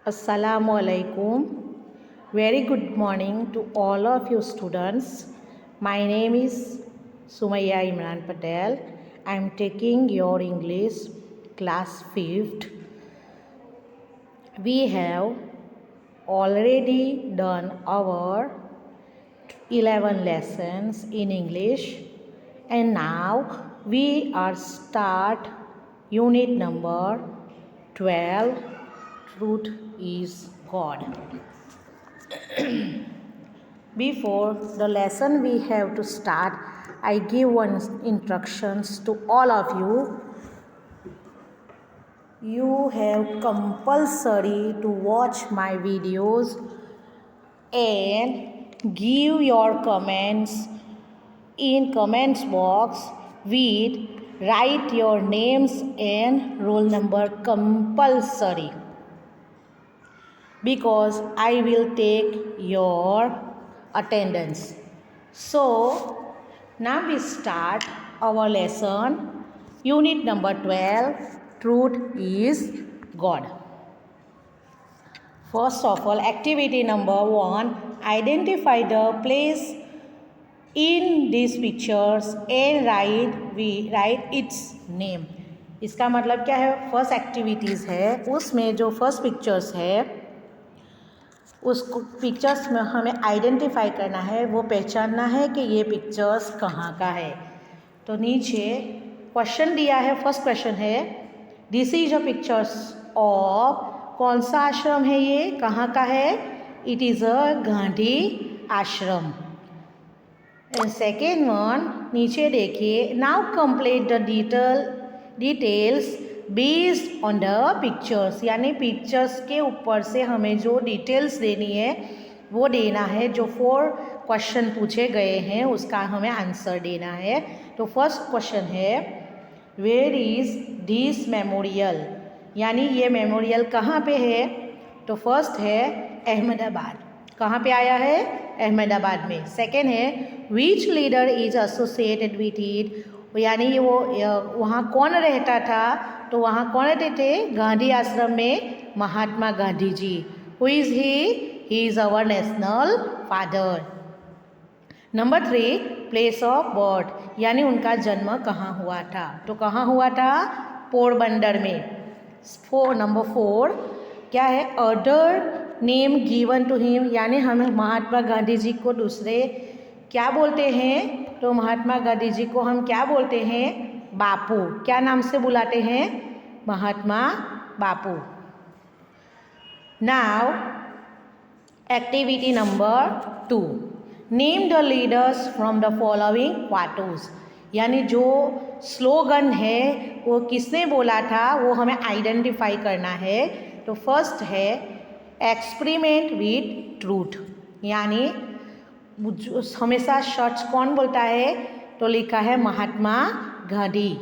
Assalamu alaikum. Very good morning to all of you students. My name is Sumaya Imran Patel. I am taking your English class 5th. We have already done our 11 lessons in English and now we are start unit number 12. Truth is God. Before the lesson we have to start, I give one instructions to all of you. You have compulsory to watch my videos and give your comments in comments box with write your names and roll number compulsory, because I will take your attendance. So now we start our lesson, unit number 12, Truth is God. First of all, activity number 1, identify the place in these pictures and write its name. इसका मतलब क्या है? First activities है, उसमें जो first pictures है उस pictures में हमें आइडेंटिफाई करना है, वो पहचानना है कि ये पिक्चर्स कहाँ का है. तो नीचे क्वेश्चन दिया है. फर्स्ट क्वेश्चन है, this is a pictures of, कौन सा आश्रम है ये, कहाँ का है? इट इज़ अ गांधी आश्रम. एंड सेकेंड वन, नीचे देखिए, now complete the details based on the pictures, यानी पिक्चर्स के ऊपर से हमें जो डिटेल्स देनी है वो देना है. जो 4 क्वेश्चन पूछे गए हैं उसका हमें आंसर देना है. तो फर्स्ट क्वेश्चन है, वेयर इज़ दिस मेमोरियल, यानी ये मेमोरियल कहाँ पे है? तो फर्स्ट है अहमदाबाद. कहाँ पे आया है? अहमदाबाद में. सेकेंड है, which leader is associated with it, यानी वो वहाँ कौन रहता था? तो वहाँ कौन रहते थे? गांधी आश्रम में Mahatma Gandhi ji. Who is he is our national father. Number 3, place of birth, यानी उनका जन्म कहाँ हुआ था? तो कहाँ हुआ था? पोरबंदर में. नंबर 4, क्या है? Other name given to him, यानी हमें महात्मा गांधी जी को दूसरे क्या बोलते हैं? तो महात्मा गांधी जी को हम क्या बोलते हैं? बापू. क्या नाम से बुलाते हैं? Mahatma Bapu. Now activity number 2, name the leaders from the following quarters, यानी जो स्लोगन है वो किसने बोला था वो हमें आइडेंटिफाई करना है. तो फर्स्ट है एक्सपेरिमेंट विथ ट्रूथ, यानी हमेशा सच कौन बोलता है? तो लिखा है Mahatma Gandhi.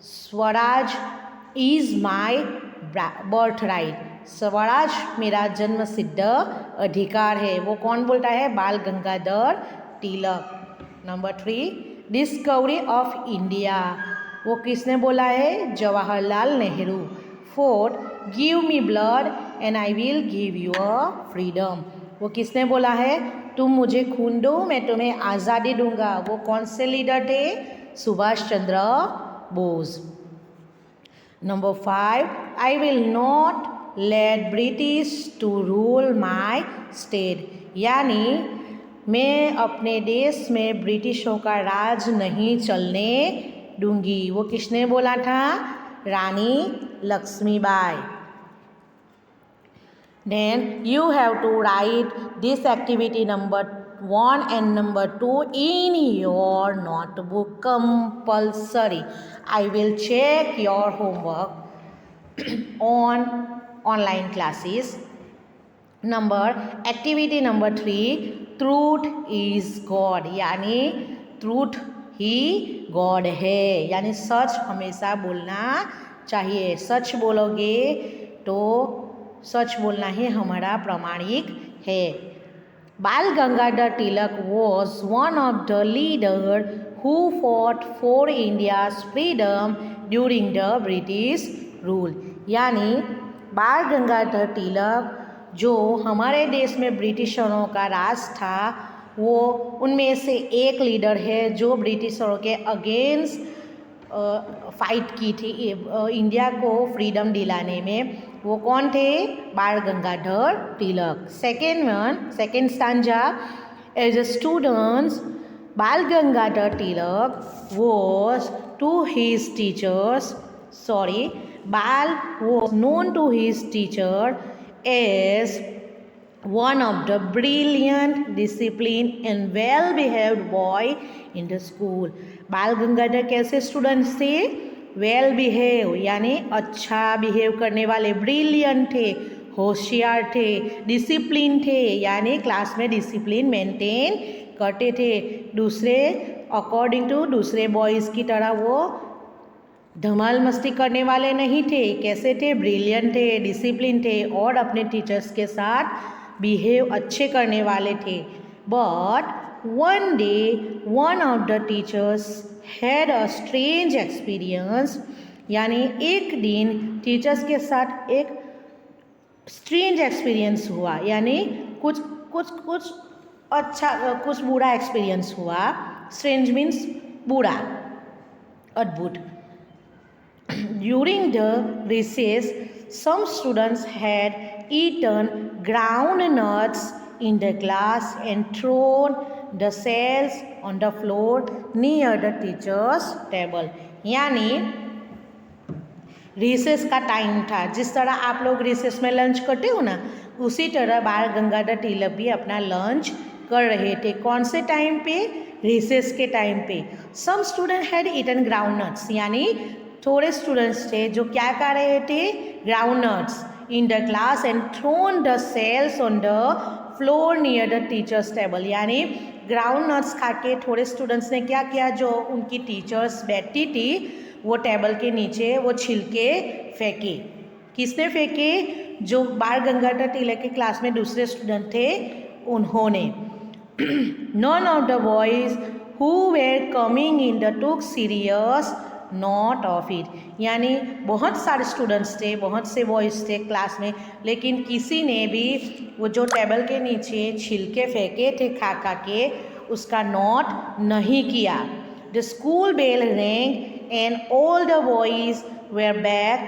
Swaraj is my birth right, Swaraj मेरा जन्म सिद्ध अधिकार है, वो कौन बोलता है? बाल गंगाधर तिलक. नंबर 3, डिस्कवरी ऑफ इंडिया, वो किसने बोला है? Jawaharlal Nehru. 4, give me blood and I will give you a freedom, वो किसने बोला है? तुम मुझे खून दो मैं तुम्हें आज़ादी दूंगा. वो कौन से लीडर थे? Subhash Chandra Bose. Number 5, I will not let British to rule my state, यानी मैं अपने देश में ब्रिटिशों का राज नहीं चलने दूंगी. वो किसने बोला था? रानी Lakshmibai. Then you have to write this activity number 1 and number 2 in your notebook compulsory. I will check your homework on online classes. Activity number 3, truth is God, यानी truth ही God है, यानी सच हमेशा बोलना चाहिए. सच बोलोगे तो सच बोलना ही हमारा प्रामाणिक है. Bal Gangadhar Tilak was one of the leader who fought for India's freedom during the British rule, यानी बाल गंगाधर तिलक जो हमारे देश में ब्रिटिशरों का राज था, वो उनमें से एक लीडर है जो ब्रिटिशरों के अगेंस्ट फाइट की थी इंडिया को फ्रीडम दिलाने में। वो कौन थे? Bal Gangadhar Tilak. Second stanza, as a students Bal Gangadhar Tilak was to his teachers, Bal was known to his teacher as one of the brilliant, disciplined and well-behaved boy in the school. बाल गंगाधर कैसे students थे? Well behave यानी अच्छा behave करने वाले, brilliant थे, होशियार थे, डिसिप्लिन थे यानी क्लास में डिसिप्लिन मेंटेन करते थे। दूसरे अकॉर्डिंग टू दूसरे बॉयज़ की तरह वो धमाल मस्ती करने वाले नहीं थे। कैसे थे? ब्रिलियंट थे, डिसिप्लिन थे और अपने टीचर्स के साथ बिहेव अच्छे करने वाले थे। But one day one of the teachers had a strange experience, यानी एक दिन टीचर्स के साथ एक स्ट्रेंज एक्सपीरियंस हुआ, यानी कुछ अच्छा कुछ बुरा एक्सपीरियंस हुआ। स्ट्रेंज मीन्स बुरा, अद्भुत। During the recess some students had eaten ground nuts in the class and thrown the shells on the floor near the teacher's table। यानी रिसेस का टाइम था, जिस तरह आप लोग रिसेस में लंच करते हो ना, उसी तरह बाल गंगाधर तिलक भी अपना लंच कर रहे थे। कौन से टाइम पे? रिसेस के टाइम पे। Some student had eaten ground nuts, यानी थोड़े स्टूडेंट्स थे जो क्या कर रहे थे? Ground nuts in the class and thrown the shells on the floor near the teacher's table. यानी ग्राउंड नट्स खा के थोड़े स्टूडेंट्स ने क्या किया, जो उनकी टीचर्स बैठी थी वो टेबल के नीचे वो छिलके फेंके। किसने फेंके? जो बाल गंगाधर तिलक के क्लास में दूसरे स्टूडेंट थे उन्होंने। None of the boys who were coming in the took serious note of it। यानी बहुत सारे स्टूडेंट्स थे, बहुत से बॉयज़ थे क्लास में, लेकिन किसी ने भी वो जो टेबल के नीचे छिलके फेंके थे खा के उसका नोट नहीं किया। The school bell rang and all the boys were back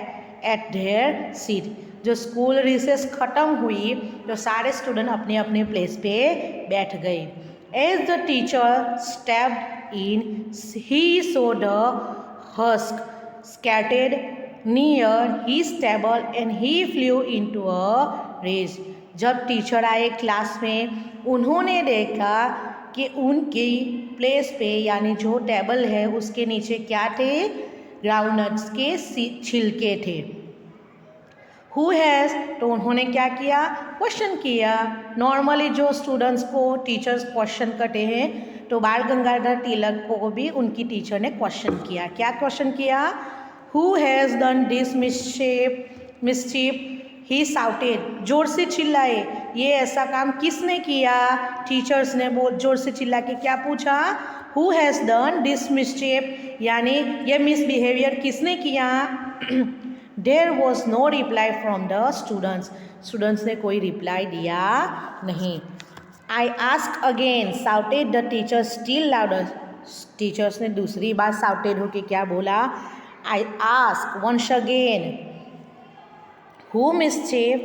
at their seat। जो स्कूल रिसेस ख़त्म हुई तो सारे स्टूडेंट अपने अपने प्लेस पे बैठ गए। As the teacher stepped in he saw the husk scattered near his table and he flew into a rage। जब टीचर आए क्लास में उन्होंने देखा कि उनकी प्लेस पे यानी जो टेबल है उसके नीचे क्या थे? ग्राउंडनट्स के छिलके थे। हु हैज़, तो उन्होंने क्या किया? क्वेश्चन किया। नॉर्मली जो स्टूडेंट्स को टीचर्स क्वेश्चन करते हैं, तो बाल गंगाधर तिलक को भी उनकी टीचर ने क्वेश्चन किया। क्या क्वेश्चन किया? Who has done this mischief he shouted, जोर से चिल्लाए, ये ऐसा काम किसने किया? टीचर्स ने बहुत जोर से चिल्ला के क्या पूछा? Who has done this mischief, यानी ये मिसबिहेवियर किसने किया? There was no reply from the students, students ने कोई रिप्लाई दिया नहीं। I ask again shouted the teacher still louder, teachers ने दूसरी बार साउटेड होके क्या बोला? I ask once again who mischief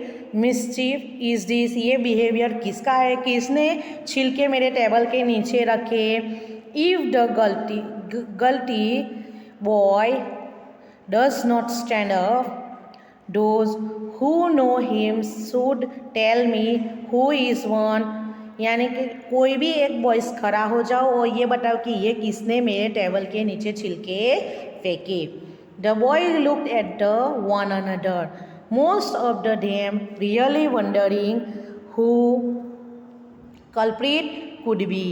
is this, ये बिहेवियर किसका है? किसने छिलके मेरे टेबल के नीचे रखे? If the guilty boy does not stand up, those who know him should tell me who is one, यानी कि कोई भी एक बॉयज़ खड़ा हो जाओ और ये बताओ कि ये किसने मेरे टेबल के नीचे छिलके फेंके। The boy looked at the one another, most of them really wondering who culprit could be।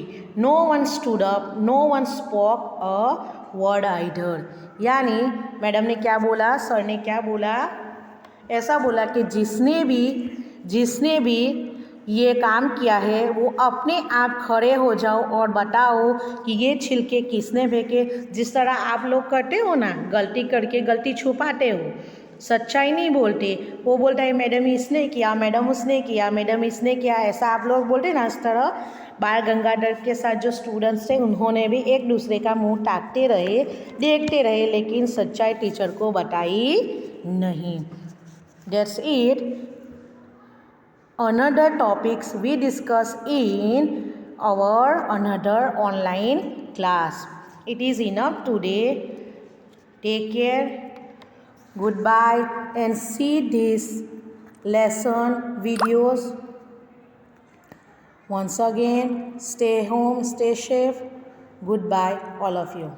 No one stood up, no one spoke a word either। यानी मैडम ने क्या बोला, सर ने क्या बोला? ऐसा बोला कि जिसने भी ये काम किया है वो अपने आप खड़े हो जाओ और बताओ कि ये छिलके किसने फेंके। जिस तरह आप लोग करते हो ना, गलती करके गलती छुपाते हो, सच्चाई नहीं बोलते। वो बोलता है मैडम इसने किया, मैडम उसने किया, मैडम इसने किया, ऐसा आप लोग बोलते ना। इस तरह बाल गंगाधर के साथ जो स्टूडेंट्स थे उन्होंने भी एक दूसरे का मुंह ताकते रहे, देखते रहे, लेकिन सच्चाई टीचर को बताई नहीं। That's it. Another topics we discuss in our another online class. It is enough today. Take care. Goodbye and see these lesson videos. Once again, stay home, stay safe. Goodbye, all of you.